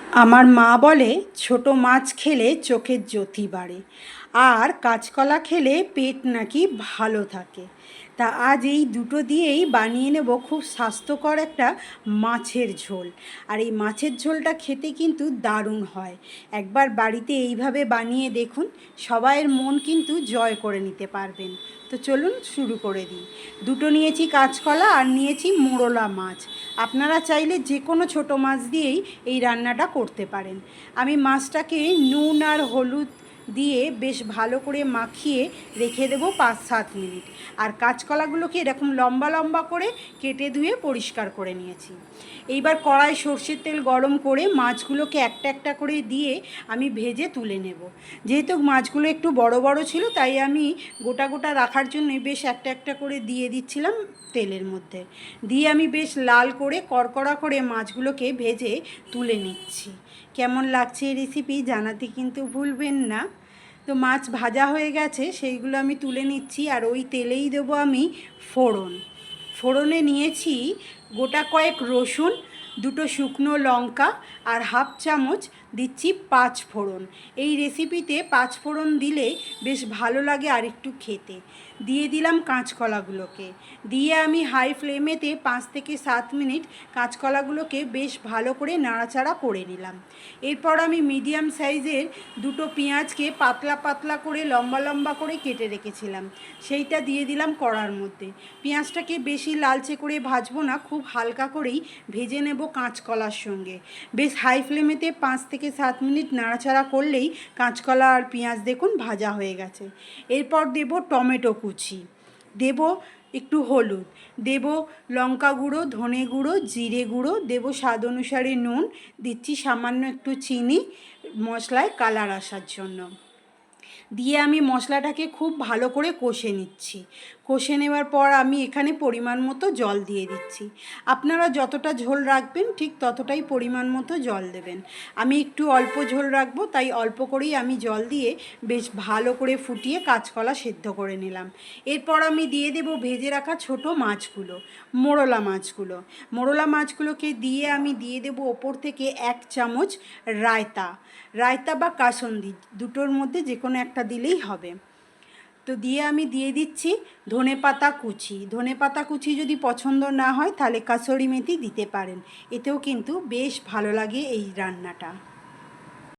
আমার মা বলে ছোট মাছ খেলে চোখের জ্যোতি বাড়ে আর কাঁচকলা খেলে পেট নাকি ভালো থাকে। তা আজ এই দুটো দিয়েই বানিয়ে নেব খুব স্বাস্থ্যকর একটা মাছের ঝোল। আর এই মাছের ঝোলটা খেতে কিন্তু দারুণ হয়। একবার বাড়িতে এইভাবে বানিয়ে দেখুন, সবাইয়ের মন কিন্তু জয় করে নিতে পারবেন। তো চলুন শুরু করে দিই। দুটো নিয়েছি কাঁচকলা আর নিয়েছি মোরলা মাছ। আপনারা চাইলে যে কোনো ছোটো মাছ দিয়েই এই রান্নাটা করতে পারেন। আমি মাছটাকে নুন আর হলুদ দিয়ে বেশ ভালো করে মাখিয়ে রেখে দেবো 5-7 মিনিট। আর কাঁচকলাগুলোকে এরকম লম্বা লম্বা করে কেটে ধুয়ে পরিষ্কার করে নিয়েছি। এইবার কড়াই সর্ষের তেল গরম করে মাছগুলোকে একটা একটা করে দিয়ে আমি ভেজে তুলে নেব। যেহেতু মাছগুলো একটু বড় বড় ছিল, তাই আমি গোটা গোটা রাখার জন্য বেশ একটা একটা করে দিয়ে দিচ্ছিলাম তেলের মধ্যে। দিয়ে আমি বেশ লাল করে কড়কড়া করে মাছগুলোকে ভেজে তুলে নিচ্ছি। কেমন লাগছে এই রেসিপি জানাতে কিন্তু ভুলবেন না। তো মাছ ভাজা হয়ে গেছে, সেইগুলো আমি তুলে নিচ্ছি। আর ওই তেলেই দেবো আমি ফোড়ন। ফোড়নে নিয়েছি গোটা কয়েক রসুন, দুটো শুকনো লঙ্কা আর হাফ চামচ দিচ্ছি 5 ফোড়ন। এই রেসিপিতে 5 ফোড়ন দিলে বেশ ভালো লাগে আর একটু খেতে। দিয়ে দিলাম কাঁচকলাগুলোকে, দিয়ে আমি হাই ফ্লেমেতে 5 থেকে 7 মিনিট কাঁচকলাগুলোকে বেশ ভালো করে নাড়াচাড়া করে নিলাম। এরপর আমি মিডিয়াম সাইজের দুটো পেঁয়াজকে পাতলা পাতলা করে লম্বা লম্বা করে কেটে রেখেছিলাম, সেইটা দিয়ে দিলাম কড়ার মধ্যে। পেঁয়াজটাকে বেশি লালচে করে ভাজবো না, খুব হালকা করেই ভেজে নেব কাঁচকলার সঙ্গে। বেশ হাই ফ্লেমেতে 5 থেকে 7 মিনিট নাড়াচাড়া করলেই কাঁচকলা আর পেঁয়াজ দেখুন ভাজা হয়ে গেছে। এরপর দেব টমেটো কুচি, দেব একটু হলুদ, দেব লঙ্কা গুঁড়ো, ধনে গুঁড়ো, জিরে গুঁড়ো, দেব স্বাদ অনুসারে নুন, দিচ্ছি সামান্য একটু চিনি মশলায় কালার আসার জন্য। দিয়ে আমি মশলাটাকে খুব ভালো করে কষে নিচ্ছি। কষে নেওয়ার পর আমি এখানে পরিমাণ মতো জল দিয়ে দিচ্ছি। আপনারা যতটা ঝোল রাখবেন ঠিক ততটাই পরিমাণ মতো জল দেবেন। আমি একটু অল্প ঝোল রাখবো, তাই অল্প করেই আমি জল দিয়ে বেশ ভালো করে ফুটিয়ে কাঁচকলা সেদ্ধ করে নিলাম। এরপর আমি দিয়ে দেব ভেজে রাখা ছোট মাছগুলো, মোরলা মাছগুলো। মোরলা মাছগুলোকে দিয়ে আমি দিয়ে দেব ওপর থেকে 1 চামচ রায়তা। রায়তা বা কাসুন্দি দুটোর মধ্যে যে কোনো একটা দিলেই হবে। তো দিয়ে আমি দিয়ে দিচ্ছি ধনেপাতা কুচি। ধনেপাতা কুচি যদি পছন্দ না হয় তাহলে কাসুরি মেথি দিতে পারেন, এতেও কিন্তু বেশ ভালো লাগে এই রান্নাটা।